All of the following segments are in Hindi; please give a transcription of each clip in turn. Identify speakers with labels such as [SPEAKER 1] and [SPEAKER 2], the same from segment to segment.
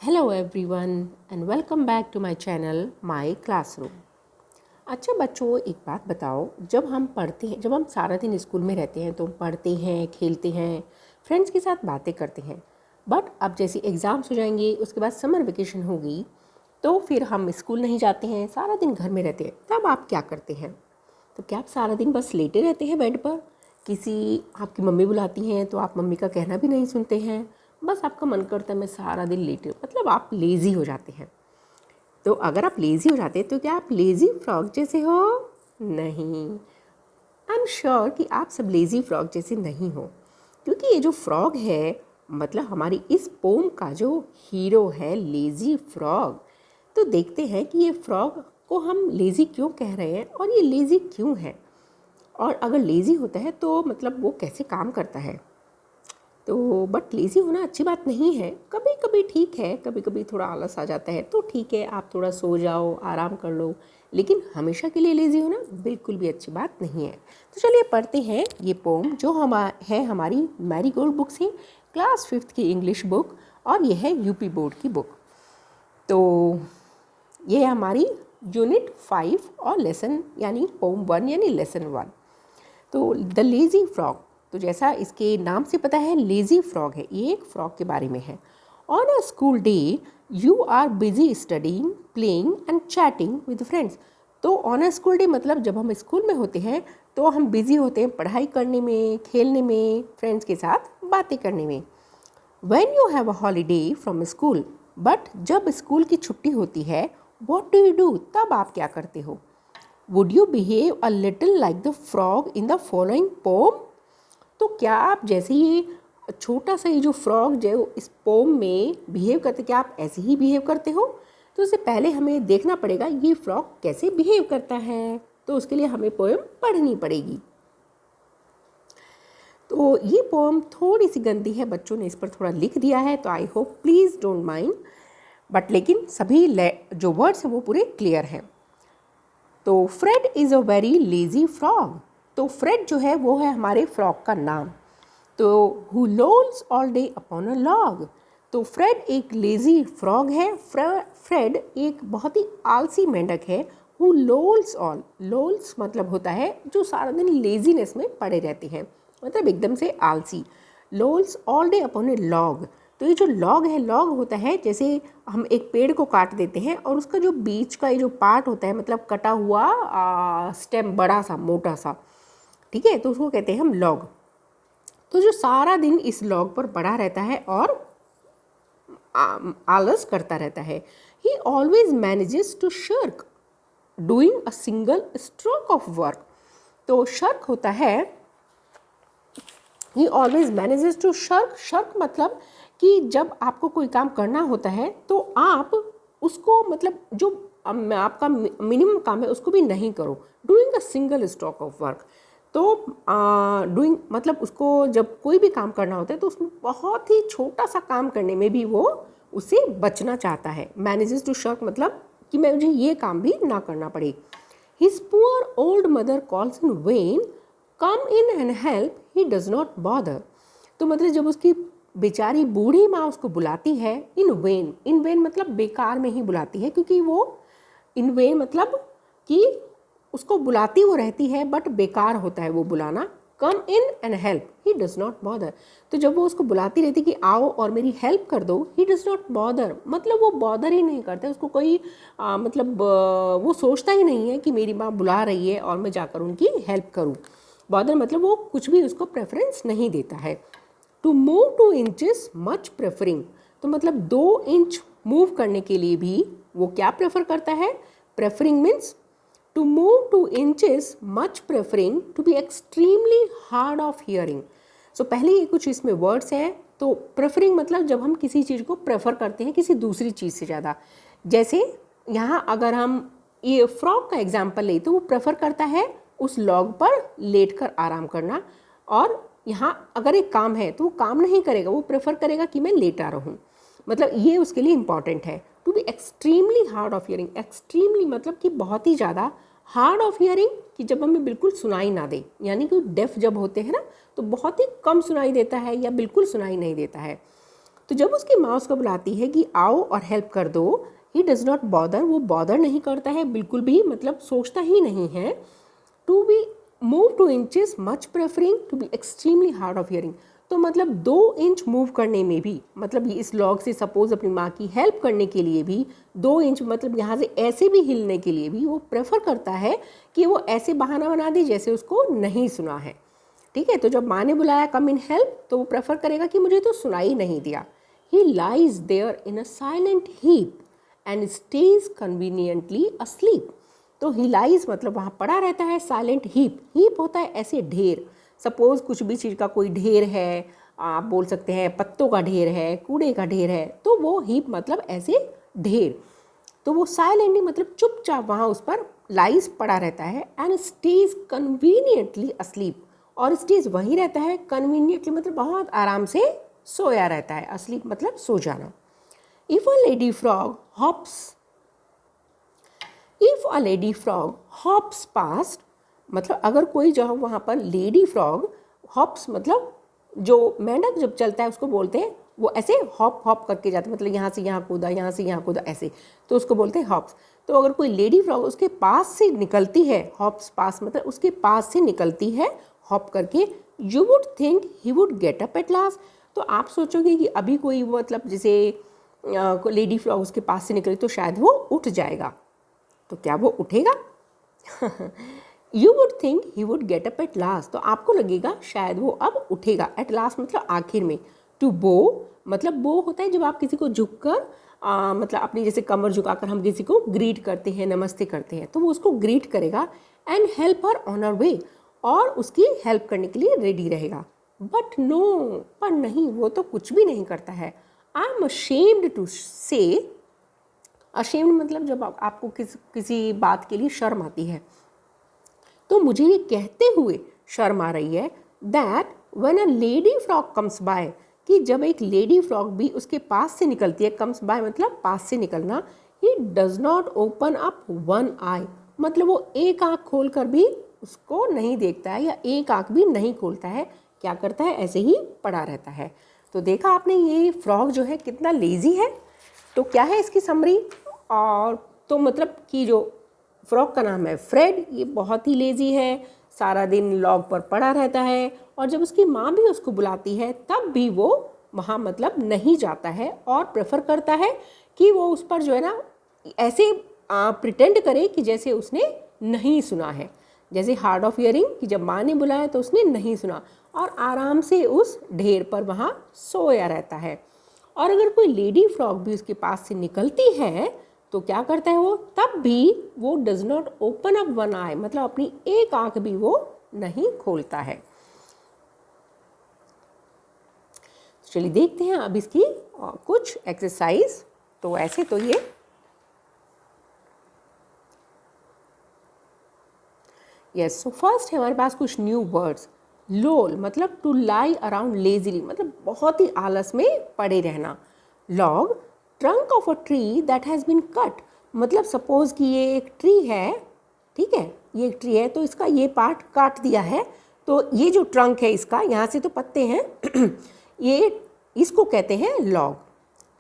[SPEAKER 1] Hello everyone and welcome back to my channel my classroom. अच्छा बच्चों, एक बात बताओ, जब हम पढ़ते हैं, जब हम सारा दिन स्कूल में रहते हैं तो हम पढ़ते हैं, खेलते हैं, फ्रेंड्स के साथ बातें करते हैं। बट अब जैसे एग्ज़ाम्स हो जाएंगे, उसके बाद समर वेकेशन होगी, तो फिर हम स्कूल नहीं जाते हैं, सारा दिन घर में रहते हैं। तब आप क्या करते हैं? तो क्या आप सारा दिन बस लेटे रहते हैं बेड पर? किसी आपकी मम्मी बुलाती हैं तो आप मम्मी का कहना भी नहीं सुनते हैं, बस आपका मन करता है मैं सारा दिन लेटे, मतलब आप लेज़ी हो जाते हैं। तो अगर आप लेज़ी हो जाते हैं तो क्या आप लेज़ी फ्रॉग जैसे हो? नहीं, आई एम श्योर कि आप सब लेज़ी फ्रॉग जैसे नहीं हो, क्योंकि ये जो फ्रॉग है, मतलब हमारी इस पोम का जो हीरो है लेज़ी फ्रॉग। तो देखते हैं कि ये फ्रॉग को हम लेज़ी क्यों कह रहे हैं और ये लेज़ी क्यों है, और अगर लेज़ी होता है तो मतलब वो कैसे काम करता है। तो बट लेज़ी होना अच्छी बात नहीं है, कभी कभी ठीक है, कभी कभी थोड़ा आलस आ जाता है तो ठीक है, आप थोड़ा सो जाओ, आराम कर लो, लेकिन हमेशा के लिए लेज़ी होना बिल्कुल भी अच्छी बात नहीं है। तो चलिए पढ़ते हैं ये पोम जो है हमारी मैरीगोल्ड बुक से, क्लास 5th की इंग्लिश बुक, और ये है यूपी बोर्ड की बुक। तो ये है हमारी यूनिट 5 और लेसन यानी पोम 1 यानी लेसन 1। तो द लेज़ी फ्रॉग, तो जैसा इसके नाम से पता है लेज़ी फ्रॉग है, ये एक फ्रॉग के बारे में है। On a school day you are busy studying, playing and chatting with friends. तो ऑन अ स्कूल डे मतलब जब हम स्कूल में होते हैं तो हम बिज़ी होते हैं पढ़ाई करने में, खेलने में, फ्रेंड्स के साथ बातें करने में। When you have a holiday from school, but जब स्कूल की छुट्टी होती है, what do you do? तब आप क्या करते हो? Would you behave a little like the frog in the following poem? तो क्या आप जैसे ये छोटा सा ये जो फ्रॉग जो इस पोम में बिहेव करते, क्या आप ऐसे ही बिहेव करते हो? तो उससे पहले हमें देखना पड़ेगा ये फ्रॉग कैसे बिहेव करता है, तो उसके लिए हमें पोएम पढ़नी पड़ेगी। तो ये पोएम थोड़ी सी गंदी है, बच्चों ने इस पर थोड़ा लिख दिया है, तो I hope please don't mind, but लेकिन सभी जो वर्ड्स हैं वो पूरे क्लियर हैं। तो Fred is a very lazy frog, तो फ्रेड जो है वो है हमारे फ्रॉग का नाम। तो who lolls all day upon a log, तो फ्रेड एक लेज़ी फ्रॉग है, फ्रेड एक बहुत ही आलसी मेंढक है। हु लोल्स ऑल, लोल्स मतलब होता है जो सारा दिन लेजीनेस में पड़े रहते हैं, मतलब एकदम से आलसी। लोल्स ऑल डे अपॉन ए लॉग, तो ये जो लॉग है, लॉग होता है जैसे हम एक पेड़ को काट देते हैं और उसका जो बीच का ये जो पार्ट होता है, मतलब कटा हुआ स्टेम, बड़ा सा मोटा सा, ठीक है, तो उसको कहते हैं हम लॉग। तो जो सारा दिन इस लॉग पर पड़ा रहता है और आलस करता रहता है। He always manages to shirk doing a single stroke of work, तो शर्क होता है, he always manages to shirk, shirk मतलब कि जब आपको कोई काम करना होता है तो आप उसको, मतलब जो आपका मिनिमम काम है उसको भी नहीं करो। Doing a single stroke of work, तो डूइंग मतलब उसको जब कोई भी काम करना होता है तो उसमें बहुत ही छोटा सा काम करने में भी वो उसे बचना चाहता है। मैनेजेस टू शर्क मतलब कि मैं मुझे ये काम भी ना करना पड़े। His poor old mother calls in when, come in and help, he does not bother, तो मतलब जब उसकी बेचारी बूढ़ी माँ उसको बुलाती है इन वेन, इन वेन मतलब बेकार में ही बुलाती है, क्योंकि वो इन वेन मतलब कि उसको बुलाती वो रहती है बट बेकार होता है वो बुलाना। Come in and help, he does not bother, तो जब वो उसको बुलाती रहती कि आओ और मेरी हेल्प कर दो, ही डज नॉट बॉदर मतलब वो बॉदर ही नहीं करता, उसको कोई मतलब वो सोचता ही नहीं है कि मेरी माँ बुला रही है और मैं जाकर उनकी हेल्प करूँ। बॉदर मतलब वो कुछ भी उसको प्रेफरेंस नहीं देता है। To move 2 inches much preferring, तो मतलब 2 इंच मूव करने के लिए भी वो क्या प्रेफर करता है? Preferring means to move 2 inches much preferring to be extremely hard of hearing. So पहले ये कुछ इसमें वर्ड्स हैं। तो प्रेफरिंग मतलब जब हम किसी चीज़ को प्रेफर करते हैं किसी दूसरी चीज़ से ज़्यादा, जैसे यहाँ अगर हम ये फ्रॉग का एग्जाम्पल लें तो वो प्रेफर करता है उस लॉग पर लेटकर आराम करना, और यहाँ अगर एक काम है तो वो काम नहीं करेगा, वो प्रेफर करेगा कि मैं लेटा रहूँ, मतलब ये उसके लिए इम्पॉर्टेंट है। To be extremely hard of hearing, extremely मतलब कि बहुत ही ज़्यादा, हार्ड ऑफ हियरिंग कि जब हमें बिल्कुल सुनाई ना दे, यानी कि डेफ जब होते हैं ना तो बहुत ही कम सुनाई देता है या बिल्कुल सुनाई नहीं देता है। तो जब उसकी माँ उसको बुलाती है कि आओ और हेल्प कर दो, ही डज़ नॉट बॉदर, वो बॉदर नहीं करता है बिल्कुल भी, मतलब सोचता ही नहीं है। To be move 2 inches much preferring to be extremely hard of hearing, तो मतलब 2 इंच मूव करने में भी, मतलब इस लॉग से सपोज अपनी माँ की हेल्प करने के लिए भी 2 इंच, मतलब यहाँ से ऐसे भी हिलने के लिए भी वो प्रेफर करता है कि वो ऐसे बहाना बना दे जैसे उसको नहीं सुना है। ठीक है, तो जब माँ ने बुलाया कम इन हेल्प, तो वो प्रेफर करेगा कि मुझे तो सुनाई नहीं दिया। He lies there in a silent heap and stays conveniently asleep, तो ही लाइज मतलब वहाँ पड़ा रहता है, साइलेंट हीप, हीप होता है ऐसे ढेर, सपोज कुछ भी चीज़ का कोई ढेर है, आप बोल सकते हैं पत्तों का ढेर है, कूड़े का ढेर है, तो वो हीप मतलब ऐसे ढेर, तो वो साइलेंटली मतलब चुपचाप वहाँ उस पर लाइज पड़ा रहता है। एंड स्टेज कन्वीनियंटली अस्लीप, और स्टेज वहीं रहता है, कन्वीनियंटली मतलब बहुत आराम से सोया रहता है, अस्लीप मतलब सो जाना। If a lady frog hops, if a lady frog hops past, मतलब अगर कोई जो वहाँ पर लेडी फ्रॉग, हॉप्स मतलब जो मेंढक जब चलता है उसको बोलते हैं, वो ऐसे हॉप हॉप करके जाते हैं, मतलब यहाँ से यहाँ कूदा, यहाँ से यहाँ कूदा ऐसे, तो उसको बोलते हैं हॉप्स। तो अगर कोई लेडी फ्रॉग उसके पास से निकलती है, हॉप्स पास मतलब उसके पास से निकलती है हॉप करके, you would think he would get up at last, तो आप सोचोगे कि अभी कोई मतलब जैसे लेडी फ्रॉग उसके पास से निकले तो शायद वो उठ जाएगा, तो क्या वो उठेगा? You would think he would get up at last, तो आपको लगेगा शायद वो अब उठेगा, एट लास्ट मतलब आखिर में। टू बो मतलब बो होता है जब आप किसी को झुककर मतलब अपनी जैसे कमर झुकाकर हम किसी को ग्रीट करते हैं, नमस्ते करते हैं, तो वो उसको ग्रीट करेगा। And help her on her way, और उसकी हेल्प करने के लिए रेडी रहेगा। बट नो, पर नहीं, वो तो कुछ भी नहीं करता है। आई एम अशेम्ड टू से, अशेम्ड मतलब जब आपको किसी बात के लिए शर्म आती है, तो मुझे ये कहते हुए शर्म आ रही है that when a lady frog comes by, कि जब एक लेडी फ्रॉग भी उसके पास से निकलती है, कम्स बाय मतलब पास से निकलना, he does not open up one eye, मतलब वो एक आँख खोल कर भी उसको नहीं देखता है, या एक आँख भी नहीं खोलता है, क्या करता है ऐसे ही पड़ा रहता है। तो देखा आपने ये फ्रॉग जो है कितना लेज़ी है। तो क्या है इसकी समरी, और तो मतलब कि जो फ्रॉग का नाम है फ्रेड, ये बहुत ही लेज़ी है, सारा दिन लॉग पर पड़ा रहता है, और जब उसकी माँ भी उसको बुलाती है तब भी वो वहाँ मतलब नहीं जाता है, और प्रेफर करता है कि वो उस पर जो है ना ऐसे प्रिटेंड करे कि जैसे उसने नहीं सुना है, जैसे हार्ड ऑफ हियरिंग कि जब माँ ने बुलाया तो उसने नहीं सुना, और आराम से उस ढेर पर वहाँ सोया रहता है। और अगर कोई लेडी फ्रॉग भी उसके पास से निकलती है तो क्या करता है वो, तब भी वो does not open up one eye, मतलब अपनी एक आंख भी वो नहीं खोलता है। चलिए देखते हैं अब इसकी कुछ एक्सरसाइज। तो ऐसे तो ये यस, सो फर्स्ट है हमारे पास कुछ न्यू वर्ड्स। लोल मतलब टू लाई अराउंड लेजीली, मतलब बहुत ही आलस में पड़े रहना। Log trunk of a tree that has been cut, मतलब सपोज कि ये एक ट्री है, ठीक है, ये एक ट्री है तो इसका ये पार्ट काट दिया है, तो ये जो ट्रंक है इसका, यहाँ से तो पत्ते हैं ये इसको कहते हैं log.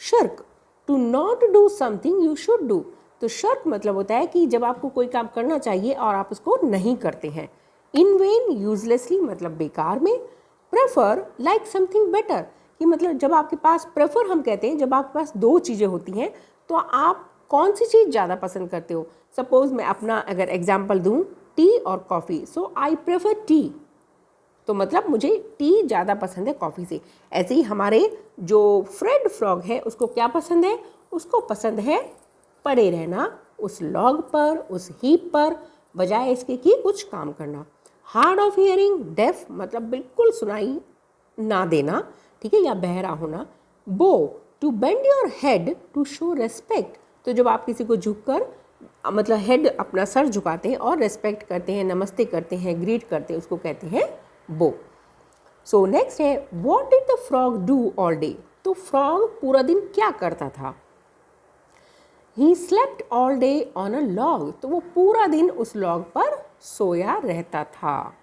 [SPEAKER 1] Shirk to not do something you should do, तो शर्क मतलब होता है कि जब आपको कोई काम करना चाहिए और आप उसको नहीं करते हैं। इन वेन यूजलेसली मतलब बेकार में। प्रेफर लाइक समथिंग बेटर, कि मतलब जब आपके पास, प्रेफर हम कहते हैं जब आपके पास दो चीज़ें होती हैं तो आप कौन सी चीज़ ज़्यादा पसंद करते हो। सपोज़ मैं अपना अगर एग्जाम्पल दूँ, टी और coffee, so I prefer tea, तो मतलब मुझे टी ज़्यादा पसंद है कॉफ़ी से। ऐसे ही हमारे जो फ्रेड फ्रॉग है उसको क्या पसंद है, उसको पसंद है पड़े रहना उस लॉग पर, उस हीप पर, बजाय इसके कि कुछ काम करना। हार्ड ऑफ हियरिंग डेफ मतलब बिल्कुल सुनाई ना देना, ठीक है, या बहरा होना। Bow to bend your head to show respect, तो जब आप किसी को झुककर मतलब हेड अपना सर झुकाते हैं और रेस्पेक्ट करते हैं, नमस्ते करते हैं, ग्रीट करते हैं, उसको कहते हैं बो। सो नेक्स्ट है what did the frog do all day, तो फ्रॉग पूरा दिन क्या करता था। He slept all day on a log, तो वो पूरा दिन उस लॉग पर सोया रहता था।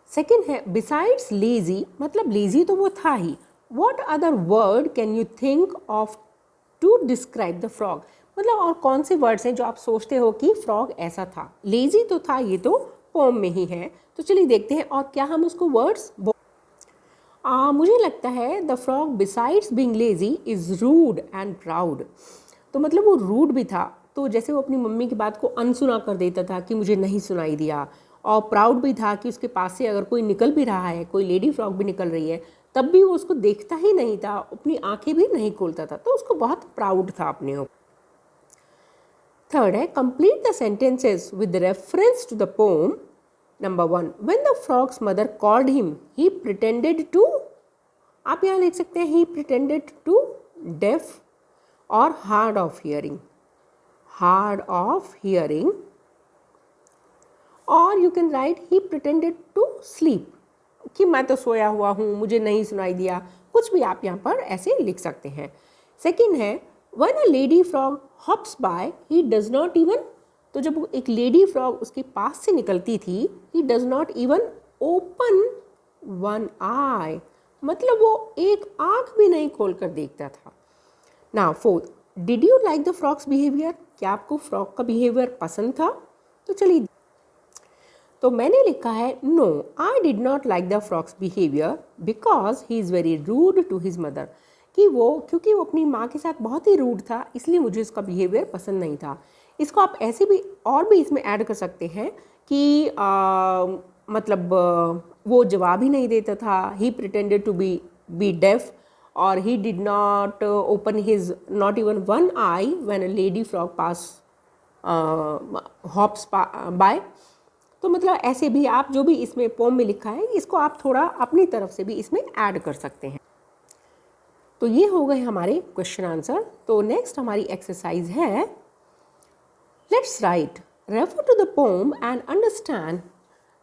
[SPEAKER 1] सेकेंड है बिसाइड्स लेजी, मतलब लेजी तो वो था ही, what other word can you think of to describe the frog, मतलब और कौन से वर्ड्स हैं जो आप सोचते हो कि फ्रॉग ऐसा था। लेजी तो था, ये तो पोम में ही है, तो चलिए देखते हैं और क्या हम उसको वर्ड्स मुझे लगता है the frog besides being lazy is rude and proud. तो मतलब वो रूड भी था, तो जैसे वो अपनी मम्मी की बात को अनसुना कर देता था कि मुझे नहीं सुनाई दिया, और प्राउड भी था कि उसके पास से अगर कोई निकल भी रहा है, कोई लेडी फ्रॉग भी निकल रही है, तब भी वो उसको देखता ही नहीं था, अपनी आंखें भी नहीं खोलता था, तो उसको बहुत प्राउड था अपने ऊपर। थर्ड है complete the sentences with reference to the poem. Number 1, when the frog's mother called him he pretended to, आप यहाँ लिख सकते हैं ही प्रिटेंडेड टू डेफ और hard of hearing, hard of hearing, और you can write he pretended to sleep, कि मैं तो सोया हुआ हूँ, मुझे नहीं सुनाई दिया, कुछ भी आप यहाँ पर ऐसे लिख सकते हैं। सेकंड है when a lady frog hops by he does not even, तो जब एक लेडी फ्रॉग उसके पास से निकलती थी, he does not even open one eye, मतलब वो एक आंख भी नहीं खोल कर देखता था। Now fourth, did you like the frog's behaviour, क्या आपको फ्रॉग का बिहेवियर पसंद था? तो चलिए, तो मैंने लिखा है no I did not like the frog's behaviour because he is very rude to his mother, कि वो क्योंकि वो अपनी माँ के साथ बहुत ही रूड था, इसलिए मुझे उसका बिहेवियर पसंद नहीं था। इसको आप ऐसे भी और भी इसमें ऐड कर सकते हैं कि मतलब वो जवाब ही नहीं देता था, he pretended to be deaf, और he did not open his not even one eye when a lady frog past hops by. तो मतलब ऐसे भी आप जो भी इसमें पोम में लिखा है, इसको आप थोड़ा अपनी तरफ से भी इसमें ऐड कर सकते हैं। तो ये हो गए हमारे क्वेश्चन आंसर। तो नेक्स्ट हमारी एक्सरसाइज है, let's write refer to the poem and understand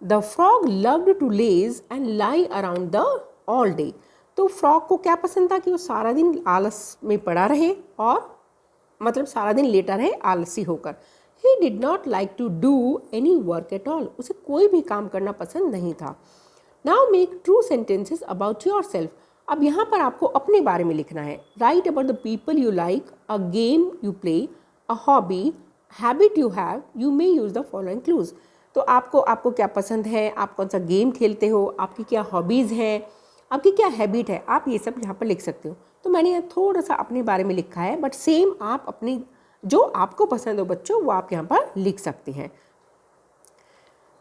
[SPEAKER 1] the frog loved to laze and lie around the all day. तो फ्रॉग को क्या पसंद था कि वो सारा दिन आलस में पड़ा रहे, और मतलब सारा दिन लेटा रहे आलसी होकर। He did not like to do any work at all, उसे कोई भी काम करना पसंद नहीं था। Now make true sentences about yourself. अब यहाँ पर आपको अपने बारे में लिखना है। Write about the people you like, a game you play, a hobby, habit you have, you may use the following clues. तो आपको क्या पसंद है, आप कौन सा गेम खेलते हो, आपकी क्या हॉबीज़ हैं, आपकी क्या हैबिट है, आप ये सब यहाँ पर लिख सकते हो। तो मैंने यहाँ थोड़ा सा अपने बारे में लिखा है, बट सेम आप अपनी जो आपको पसंद हो बच्चों, वो आप यहाँ पर लिख सकते हैं।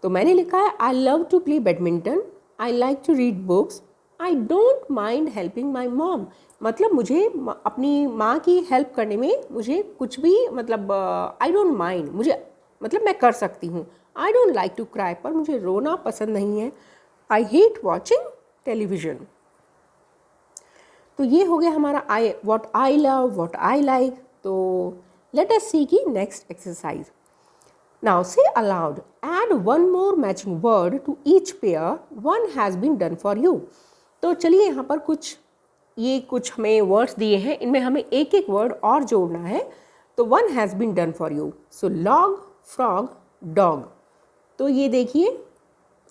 [SPEAKER 1] तो मैंने लिखा है I love to play badminton, I like to read books, I don't mind helping my mom, मतलब मुझे अपनी माँ की हेल्प करने में मुझे कुछ भी मतलब आई डोंट माइंड, मुझे मतलब मैं कर सकती हूँ। I don't like to cry, पर मुझे रोना पसंद नहीं है। I hate watching television. तो ये हो गया हमारा I, what I love, what I like. तो लेट अस सी की next exercise. Now say aloud, add one more matching word to each pair, one has been done for you. तो चलिए यहाँ पर कुछ हमें वर्ड्स दिए हैं, इनमें हमें एक एक वर्ड और जोड़ना है। तो one has been done for you. So log, frog, dog. तो ये देखिए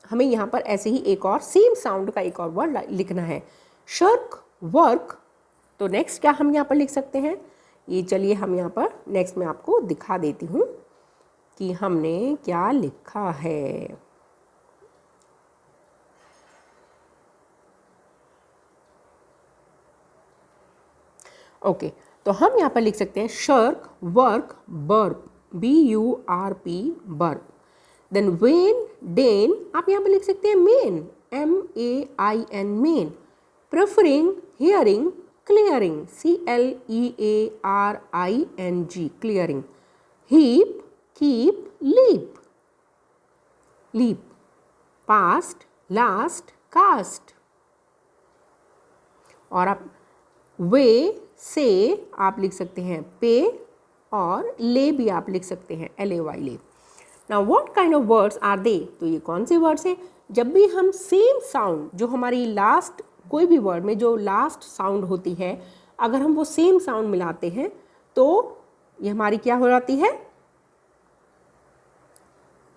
[SPEAKER 1] हमें यहाँ पर ऐसे ही एक और सेम साउंड का एक और वर्ड लिखना है, शर्क, वर्क। तो नेक्स्ट क्या हम यहाँ पर लिख सकते हैं, ये चलिए हम यहाँ पर नेक्स्ट में आपको दिखा देती हूँ कि हमने क्या लिखा है। ओके, तो हम यहाँ पर लिख सकते हैं shirk, work, burp, BURP, burp. Then when, den, आप यहाँ पर लिख सकते हैं main, MAIN, main. Preferring, hearing, clearing, CLEARING, clearing. Heap, keep, leap, leap, past, last, cast। और आप वे, से आप लिख सकते हैं पे, और ले भी आप लिख सकते हैं LAY, lay. Now what kind of words are they, तो ये कौन से वर्ड्स हैं? जब भी हम सेम साउंड, जो हमारी लास्ट कोई भी वर्ड में जो लास्ट साउंड होती है, अगर हम वो सेम साउंड मिलाते हैं तो ये हमारी क्या हो जाती है,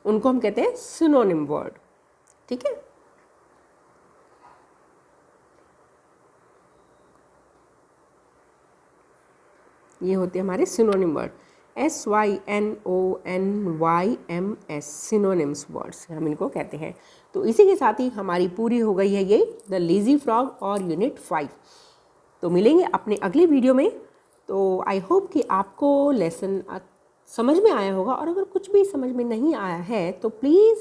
[SPEAKER 1] उनको हम कहते हैं सिनोनिम वर्ड। ठीक है। ये होते हैं हमारे synonym word, SYNONYMS, synonyms words हम इनको कहते हैं। तो इसी के साथ ही हमारी पूरी हो गई है ये द लेज़ी फ्रॉग और यूनिट 5। तो मिलेंगे अपने अगले वीडियो में। तो आई होप कि आपको लेसन समझ में आया होगा, और अगर कुछ भी समझ में नहीं आया है तो प्लीज़,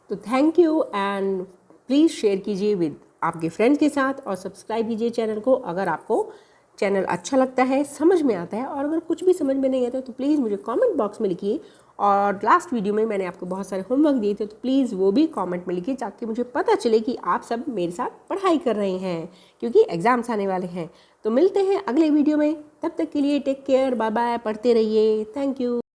[SPEAKER 1] तो thank you, and please share कीजिए विद आपके फ्रेंड्स के साथ, और सब्सक्राइब कीजिए चैनल को अगर आपको चैनल अच्छा लगता है, समझ में आता है। और अगर कुछ भी समझ में नहीं आता तो प्लीज़ मुझे कमेंट बॉक्स में लिखिए। और लास्ट वीडियो में मैंने आपको बहुत सारे होमवर्क दिए थे, तो प्लीज़ वो भी कमेंट में लिखिए, ताकि मुझे पता चले कि आप सब मेरे साथ पढ़ाई कर रहे हैं, क्योंकि एग्ज़ाम्स आने वाले हैं। तो मिलते हैं अगले वीडियो में, तब तक के लिए टेक केयर, बाय बाय, पढ़ते रहिए, थैंक यू।